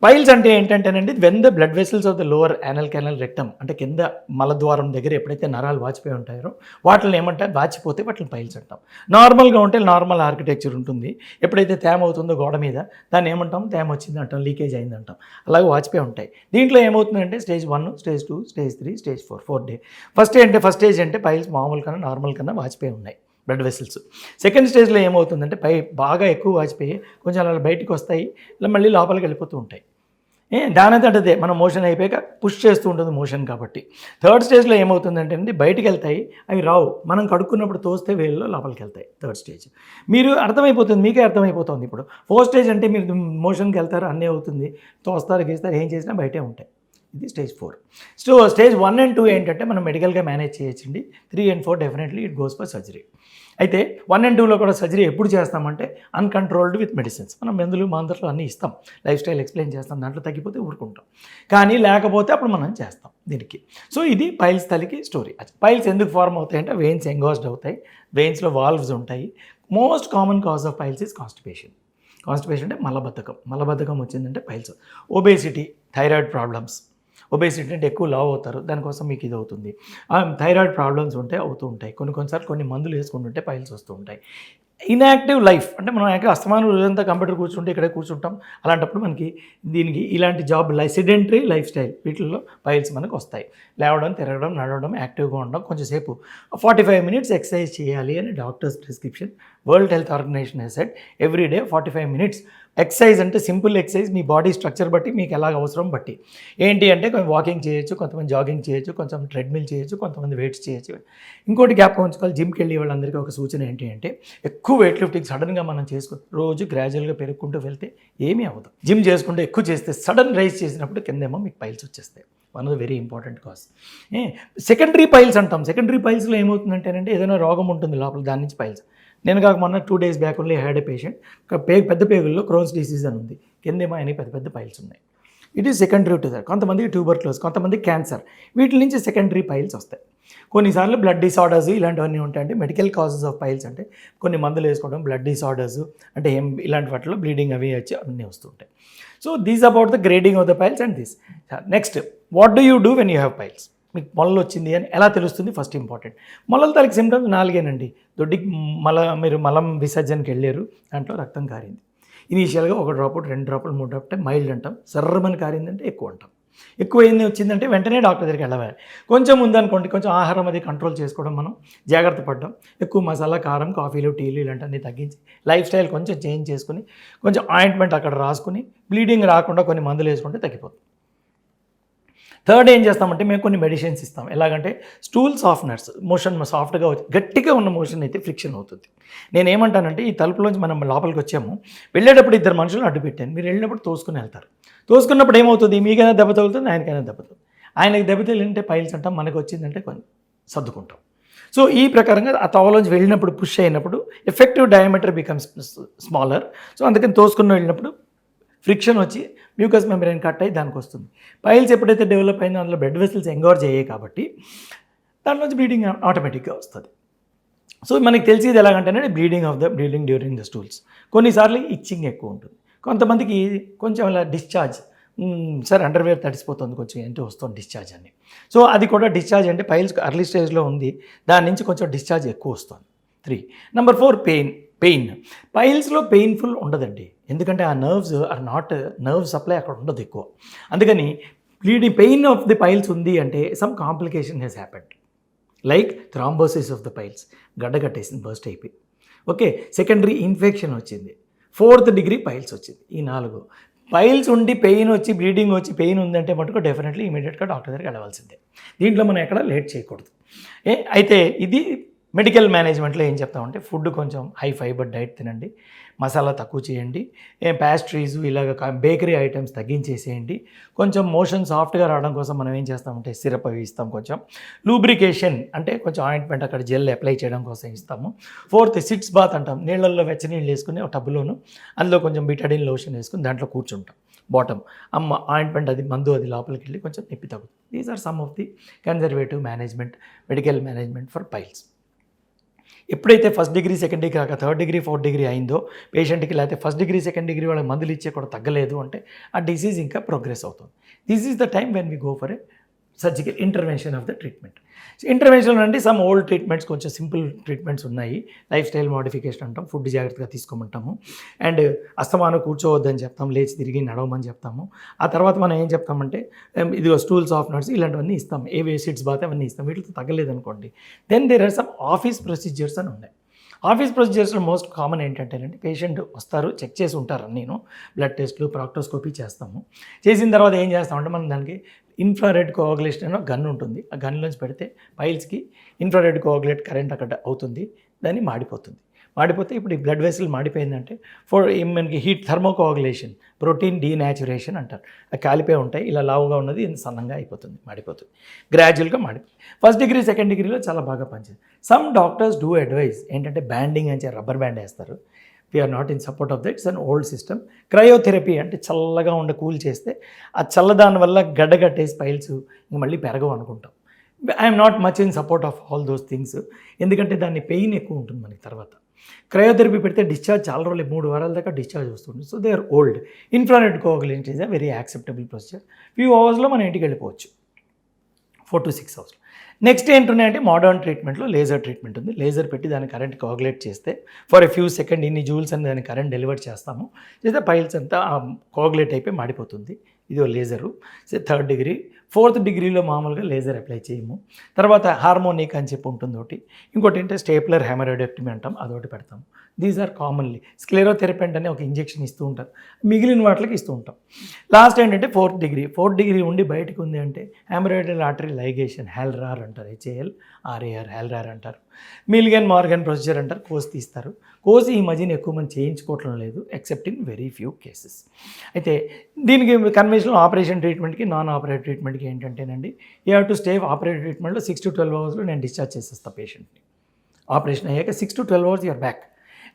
Piles అంటే ఏంటంటేనండి, when the blood vessels of the lower anal canal rectum అంటే కింద మలద్వారం దగ్గర ఎప్పుడైతే నరాలు వాచిపోయి ఉంటాయో వాటిని ఏమంటారు, వాచిపోతే వాటిని పైల్స్ అంటాం. నార్మల్గా ఉంటే నార్మల్ ఆర్కిటెక్చర్ ఉంటుంది. ఎప్పుడైతే తేమ అవుతుందో గోడ మీద దాన్ని ఏమంటాం, తేమ వచ్చింది అంటాం, లీకేజ్ అయింది అంటాం. అలాగే వాచిపోయి ఉంటాయి. దీంట్లో ఏమవుతుందంటే stage 1, stage 2, stage 3, stage 4 4 day. First stage అంటే పైల్స్ మామూలు కన్నా నార్మల్ కన్నా వాచిపోయి ఉన్నాయి బ్లడ్ వెసల్స్. సెకండ్ స్టేజ్లో ఏమవుతుందంటే బాగా ఎక్కువ వాచిపోయి కొంచెం అలా బయటికి వస్తాయి, ఇలా మళ్ళీ లోపలికి వెళ్ళిపోతూ ఉంటాయి. దానంతటదే మనం మోషన్ అయిపోయాక పుష్ చేస్తూ ఉంటుంది మోషన్ కాబట్టి. థర్డ్ స్టేజ్లో ఏమవుతుందంటే అండి, బయటికి వెళ్తాయి, అవి రావు, మనం కడుక్కున్నప్పుడు తోస్తే వేళ్ళలో లోపలికి వెళ్తాయి. థర్డ్ స్టేజ్ మీరు అర్థమైపోతుంది, మీకే అర్థమైపోతుంది. ఇప్పుడు ఫోర్త్ స్టేజ్ అంటే మీరు మోషన్కి వెళ్తారు, అన్నీ అవుతుంది, తోస్తారు గీస్తారు, ఏం చేసినా బయటే ఉంటాయి. ఇది స్టేజ్ 4. సో స్టేజ్ 1 and 2 ఏంటంటే మనం మెడికల్గా మేనేజ్ చేయొచ్చండి. 3 and 4 definitely it goes for surgery. అయితే 1 and 2లో కూడా సర్జరీ ఎప్పుడు చేస్తామంటే అన్కంట్రోల్డ్ విత్ మెడిసిన్స్. మనం మందులు మాంత్రాలు అన్నీ ఇస్తాం, లైఫ్ స్టైల్ ఎక్స్ప్లెయిన్ చేస్తాం, దాంట్లో తగ్గిపోతే ఊరుకుంటాం. కానీ లేకపోతే అప్పుడు మనం చేస్తాం దీనికి. సో ఇది పైల్స్ తల్లికి స్టోరీ. పైల్స్ ఎందుకు ఫార్మ్ అవుతాయి అంటే వెయిన్స్ ఎంగోజ్డ్ అవుతాయి, వెయిన్స్లో వాల్వ్స్ ఉంటాయి. Most common cause of piles is constipation. Constipation అంటే మలబద్ధకం వచ్చిందంటే piles. Obesity, thyroid problems. Obesity అంటే ఎక్కువ లావ్ అవుతారు, దానికోసం మీకు ఇది అవుతుంది. థైరాయిడ్ ప్రాబ్లమ్స్ అవుతూ ఉంటాయి. కొన్నిసార్లు కొన్ని మందులు వేసుకుంటుంటే పైల్స్ వస్తూ ఉంటాయి. ఇన్యాక్టివ్ లైఫ్ అంటే మనం అస్తమానం రోజంతా కంప్యూటర్ కూర్చుంటే ఇక్కడే కూర్చుంటాం. అలాంటప్పుడు మనకి దీనికి ఇలాంటి సెడెంటరీ లైఫ్ స్టైల్ వీటిల్లో పైల్స్ మనకు వస్తాయి. లేవడం, తిరగడం, నడవడం, యాక్టివ్గా ఉండడం, కొంచెంసేపు 45 minutes ఎక్సర్సైజ్ చేయాలి అని doctors prescription. World health organization has said every day 45 minutes exercise. అంటే సింపుల్ ఎక్సర్సైజ్ మీ బాడీ స్ట్రక్చర్ బట్టి మీకు ఎలాగ అవసరం బట్టి. ఏంటి అంటే కొంచెం వాకింగ్ చేయొచ్చు, కొంతమంది జాగింగ్ చేయొచ్చు, కొంచెం ట్రెడ్మిల్ చేయొచ్చు, కొంతమంది వెయిట్స్ చేయొచ్చు. ఇంకోటి జ్ఞాపకం ఉంచుకోవాలి, జిమ్కి వెళ్ళి వాళ్ళందరికీ ఒక సూచన ఏంటి అంటే ఎక్కువ వెయిట్ లిఫ్టింగ్ సడన్గా మనం రోజు గ్రాడ్యువల్గా పెరుగుకుంటూ వెళ్తే ఏమీ అవ్వదు. జిమ్ చేసుకుంటే ఎక్కువ చేస్తే సడన్ రైజ్ చేసినప్పుడు కిందేమో మీకు పైల్స్ వచ్చేస్తాయి. One of the very important cause. Secondary piles అంటాం. సెకండరీ పైల్స్లో ఏమవుతుందంటేనంటే ఏదైనా రోగం ఉంటుంది లోపల, దాని నుంచి పైల్స్. నేను కాక మొన్న 2 days back only had a patient, పెద్ద పేగుల్లో క్రోన్స్ డిసీజ్ అని ఉంది, కిందేమో ఆయనకి పెద్ద పెద్ద పైల్స్ ఉన్నాయి. It is secondary to that. కొంతమంది ట్యూబర్క్లోస్, కొంతమంది క్యాన్సర్, వీటి నుంచి సెకండరీ పైల్స్ వస్తాయి. కొన్నిసార్లు బ్లడ్ డిసార్డర్స్ ఇలాంటివన్నీ ఉంటాయండి. మెడికల్ కాజెస్ ఆఫ్ పైల్స్ అంటే కొన్ని మందులు వేసుకోవడం, బ్లడ్ డిసార్డర్స్ అంటే ఇలాంటి వాటిలో బ్లీడింగ్ అవి వచ్చి అన్నీ వస్తుంటాయి. So these about the grading of the piles and this. Next, what do you do when you have piles? మీకు మొలలు వచ్చింది అని ఎలా తెలుస్తుంది? ఫస్ట్ ఇంపార్టెంట్, మొలల తాలూకు సిమ్టమ్స్ 4 దొడ్డికి మీరు మలం విసర్జనకి వెళ్ళారు, దాంట్లో రక్తం కారింది. ఇనీషియల్గా 1 డ్రాప్, 2 డ్రాపులు, 3 డ్రాప్ మైల్డ్ అంటాం. సర్రమని కారిందంటే ఎక్కువ అంటాం. ఎక్కువ ఏంది వచ్చిందంటే వెంటనే డాక్టర్ దగ్గరికి వెళ్ళాలి. కొంచెం ఉందనుకోండి, కొంచెం ఆహారం అది కంట్రోల్ చేసుకోవడం, మనం జాగ్రత్త పడడం, ఎక్కువ మసాలా, కారం, కాఫీలు, టీలు ఇలాంటివన్నీ తగ్గించి లైఫ్ స్టైల్ కొంచెం చేంజ్ చేసుకుని కొంచెం ఆయింట్మెంట్ అక్కడ రాసుకుని బ్లీడింగ్ రాకుండా కొన్ని మందులు వేసుకుంటే తగ్గిపోతుంది. థర్డ్ ఏం చేస్తామంటే మేము కొన్ని మెడిసిన్స్ ఇస్తాం. ఎలాగంటే స్టూల్ సాఫ్ట్నర్స్, మోషన్ సాఫ్ట్గా గట్టిగా ఉన్న మోషన్ అయితే ఫ్రిక్షన్ అవుతుంది. నేను ఏమంటానంటే ఈ తలుపులోంచి మనం లోపలికి వచ్చాము, వెళ్ళేటప్పుడు 2 మనుషులు అడ్డు పెట్టాను, మీరు వెళ్ళినప్పుడు తోసుకుని వెళ్తారు. తోసుకున్నప్పుడు ఏమవుతుంది, మీకైనా దెబ్బ తగులుతుంది, ఆయనకైనా దెబ్బ తగులుతుంది. ఆయనకి దెబ్బ తగిలింటే పైల్స్ అంటాం, మనకు వచ్చిందంటే కొంచెం సర్దుకుంటాం. సో ఈ ప్రకారంగా ఆ తోవలోంచి వెళ్ళినప్పుడు పుష్ అయినప్పుడు effective diameter becomes smaller. So అందుకని తోసుకుని వెళ్ళినప్పుడు ఫ్రిక్షన్ వచ్చి మ్యూకస్ మెంబ్రేన్ కట్ అయ్యి దానికి వస్తుంది. పైల్స్ ఎప్పుడైతే డెవలప్ అయిందో అందులో బ్లడ్ వెసల్స్ ఎంగోర్జ్ అయ్యాయి కాబట్టి దాంట్లోంచి బ్లీడింగ్ ఆటోమేటిక్గా వస్తుంది. సో మనకి తెలిసేది ఎలాగంటేనే బ్లీడింగ్ డ్యూరింగ్ ద స్టూల్స్. కొన్నిసార్లు ఇచ్చింగ్ ఎక్కువ ఉంటుంది. కొంతమందికి కొంచెం అలా డిశ్చార్జ్, సార్ అండర్వేర్ తడిసిపోతుంది కొంచెం ఏంటో వస్తుంది డిశ్చార్జ్ అని. సో అది కూడా డిశ్చార్జ్ అంటే పైల్స్ అర్లీ స్టేజ్లో ఉంది, దాని నుంచి కొంచెం డిశ్చార్జ్ ఎక్కువ వస్తుంది. 3. Number 4, pain. పైల్స్లో పెయిన్ఫుల్ ఉండదండి, ఎందుకంటే ఆ నర్వ్ సప్లై అక్కడ ఉండదు ఎక్కువ. అందుకని పెయిన్ ఆఫ్ ది పైల్స్ ఉంది అంటే some complication has happened, like thrombosis of the piles, గడ్డ కట్టేసింది, బర్స్ట్ అయిపోయి. ఓకే, సెకండరీ ఇన్ఫెక్షన్ వచ్చింది, 4th degree పైల్స్ వచ్చింది. ఈ 4 పైల్స్ ఉండి పెయిన్ వచ్చి బ్లీడింగ్ వచ్చి పెయిన్ ఉందంటే మటుకు డెఫినెట్లీ ఇమీడియట్గా డాక్టర్ దగ్గరికి వెళ్ళవలసిందే. దీంట్లో మనం ఎక్కడ లేట్ చేయకూడదు. అయితే ఇది మెడికల్ మేనేజ్మెంట్లో ఏం చెప్తామంటే ఫుడ్ కొంచెం హై ఫైబర్ డైట్ తినండి, మసాలా తక్కువ చేయండి, ప్యాస్ట్రీస్ ఇలాగ బేకరీ ఐటమ్స్ తగ్గించేసేయండి. కొంచెం మోషన్ సాఫ్ట్గా రావడం కోసం మనం ఏం చేస్తామంటే సిరప్ అవి ఇస్తాం. కొంచెం లూబ్రికేషన్ అంటే కొంచెం ఆయింట్మెంట్ అక్కడ జెల్ అప్లై చేయడం కోసం ఇస్తాము. 4th, సిట్స్ బాత్ అంటాం. నీళ్ళల్లో వెచ్చనీళ్ళు వేసుకుని ఒక టబ్బులోను అందులో కొంచెం బిటాడిన్ లోషన్ వేసుకుని దాంట్లో కూర్చుంటాం. బాటమ్ ఆయింట్మెంట్ అది మందు అది లోపలికి వెళ్ళి కొంచెం నొప్పి తగ్గుతుంది. These are some of the conservative management, medical management for piles. ఎప్పుడైతే ఫస్ట్ డిగ్రీ, సెకండ్ డిగ్రీ కాక థర్డ్ డిగ్రీ, ఫోర్త్ డిగ్రీ అయిందో పేషెంట్కి, లేకపోతే ఫస్ట్ డిగ్రీ, సెకండ్ డిగ్రీ వాళ్ళకి మందులు ఇచ్చే కూడా తగ్గలేదు అంటే ఆ డిసీజ్ ఇంకా ప్రోగ్రెస్ అవుతుంది. This is the time when we go for a surgical intervention of the treatment. Intervention అంటే సమ్ ఓల్డ్ ట్రీట్మెంట్స్, కొంచెం సింపుల్ ట్రీట్మెంట్స్ ఉన్నాయి. లైఫ్ స్టైల్ మోడిఫికేషన్ అంటాం, ఫుడ్ జాగ్రత్తగా తీసుకోమంటాము, అండ్ అస్తమానం కూర్చోవద్దని చెప్తాం, లేచి తిరిగి నడవమని చెప్తాము. ఆ తర్వాత మనం ఏం చెప్తామంటే ఇదిగో స్టూల్ సాఫ్ట్నర్స్ ఇలాంటివన్నీ ఇస్తాం, ఏవి సిడ్స్ బాత్ అవన్నీ ఇస్తాం. వీటితో తగ్గలేదనుకోండి, then there are some office procedures అని ఉన్నాయి. ఆఫీస్ ప్రొసీజర్స్లో మోస్ట్ కామన్ ఏంటంటేనండి, పేషెంట్ వస్తారు, చెక్ చేసి ఉంటారు, నేను బ్లడ్ టెస్ట్లు, ప్రాక్టోస్కోపీ చేస్తాము. చేసిన తర్వాత ఏం చేస్తామంటే మనం దానికి ఇన్ఫ్రారెడ్ కోఆగులేషన్ అనే గన్ ఉంటుంది. ఆ గన్లోంచి పెడితే పైల్స్కి ఇన్ఫ్రారెడ్ కోఆగులేట్ కరెంట్ అక్కడ అవుతుంది, దాన్ని మాడిపోతుంది. మాడిపోతే ఇప్పుడు ఈ బ్లడ్ వెసల్ మాడిపోయిందంటే మనకి హీట్ థర్మోకోఆగులేషన్, ప్రోటీన్ డీనాచురేషన్ అంటారు. అవి కాలిపోయి ఉంటాయి, ఇలా లావుగా ఉన్నది సన్నంగా అయిపోతుంది, మాడిపోతుంది, గ్రాడ్యువల్గా మాడిపోతుంది. ఫస్ట్ డిగ్రీ, సెకండ్ డిగ్రీలో చాలా బాగా పనిచేస్తుంది. సమ్ డాక్టర్స్ డూ అడ్వైజ్ ఏంటంటే బ్యాండింగ్ అని రబ్బర్ బ్యాండ్ వేస్తారు. We're not in support of that, it's an old system. Cryotherapy అంటే చల్లగా ఉండే కూల్ చేస్తే ఆ చల్లదాని వల్ల గడ్డగట్టేసి పైల్స్ ఇంక మళ్ళీ పెరగవు అనుకుంటాం. I'm not much in support of all those things, ఎందుకంటే దాన్ని పెయిన్ ఎక్కువ ఉంటుంది మనకి. తర్వాత క్రయోథెరపీ పెడితే డిశ్చార్జ్ చాలా రోజులు, 3 వారాల దాకా డిశ్చార్జ్ వస్తుంది. So they are old. Infrared coagulation is a very acceptable procedure. Few అవర్స్లో మన ఇంటికి వెళ్ళిపోవచ్చు, 4 to 6 అవర్స్. నెక్స్ట్ ఏంటున్నాయంటే మోడర్న్ ట్రీట్మెంట్లో లేజర్ ట్రీట్మెంట్ ఉంది. లేజర్ పెట్టి దాన్ని కరెంట్ కోఆగులేట్ చేస్తే ఫర్ ఎ ఫ్యూ సెకండ్ ఇన్ని జూల్స్ అని దాన్ని కరెంట్ డెలివర్ చేస్తాము. చేస్తే పైల్స్ అంతా కోఆగులేట్ అయిపోయి మాడిపోతుంది. ఇది లేజరు. థర్డ్ డిగ్రీ, ఫోర్త్ డిగ్రీలో మామూలుగా లేజర్ అప్లై చేయము. తర్వాత హార్మోనిక్ అని చెప్పి ఉంటుంది ఒకటి. ఇంకోటి ఏంటంటే స్టేప్లర్ హెమరాయిడెక్టమీ అంటాం, అదొకటి పెడతాము. These are commonly. స్క్లెరోథెరపీ అనే ఒక ఇంజెక్షన్ ఇస్తూ ఉంటారు, మిగిలిన వాటికి ఇస్తూ ఉంటాం. లాస్ట్ ఏంటంటే ఫోర్త్ డిగ్రీ ఉండి బయటకు ఉంది అంటే హెమరాయిడల్ ఆర్టరీ లైగేషన్, హెల్రార్ అంటారు, HALRAR, హెల్రార్ అంటారు. మిల్గన్ మార్గన్ ప్రొసీజర్ అంటారు, కోసి తీస్తారు. కోసి ఈ మధ్యన ఎక్కువ మంది చేయించుకోవటం లేదు, except in very few cases. అయితే దీనికి కన్వెన్షనల్ ఆపరేషన్ ట్రీట్మెంట్కి, నాన్ ఆపరేటివ్ ట్రీట్మెంట్కి ఏంటంటేనండి, you have to stay operative ట్రీట్మెంట్లో 6 to 12 అవర్స్లో నేను డిశ్చార్జ్ చేసేస్తాను పేషెంట్ని. ఆపరేషన్ అయ్యాక 6 to 12 hours you are back,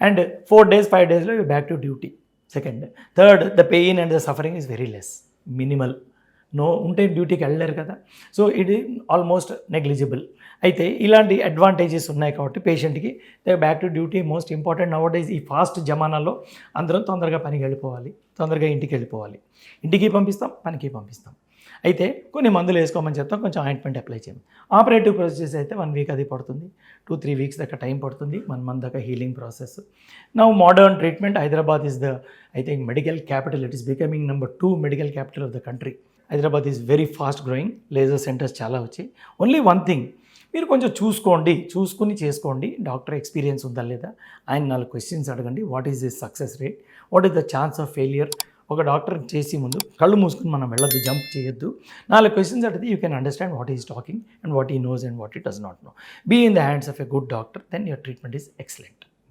and 4 days 5 daysలో you back to duty. Second, third, the pain and the suffering is very less, minimal. ఉంటే డ్యూటీకి వెళ్ళలేరు కదా, so it is almost negligible. అయితే ఇలాంటి అడ్వాంటేజెస్ ఉన్నాయి కాబట్టి పేషెంట్కి back to duty most important. Nowadays ఈ ఫాస్ట్ జమానాలో అందరం తొందరగా పనికి వెళ్ళిపోవాలి, తొందరగా ఇంటికి వెళ్ళిపోవాలి. ఇంటికి పంపిస్తాం, పనికి పంపిస్తాం. అయితే కొన్ని మందులు వేసుకోమని చెప్తాం, కొంచెం ఆయింట్మెంట్ అప్లై చేయం. ఆపరేటివ్ ప్రొసీజర్స్ అయితే 1 week అది పడుతుంది, 2-3 weeks దాకా టైం పడుతుంది, 1 month దాకా healing process. Now modern treatment, Hyderabad is the medical capital. It is becoming number 2 medical capital of the country. Hyderabad is very fast growing, laser centres చాలా వచ్చాయి. Only one thing, మీరు కొంచెం చూసుకుని చేసుకోండి, డాక్టర్ ఎక్స్పీరియన్స్ ఉందా లేదా. ఆయన 4 questions అడగండి. What is this success rate, what is the chance of failure. ఒక డాక్టర్ చేసే ముందు కళ్ళు మూసుకుని మనం వెళ్ళొద్దు, జంప్ చేయొద్దు. 4 questions అడిగితే you can understand what he's talking and what he knows and what he does not know. Be in the hands of a good doctor, then your treatment is excellent.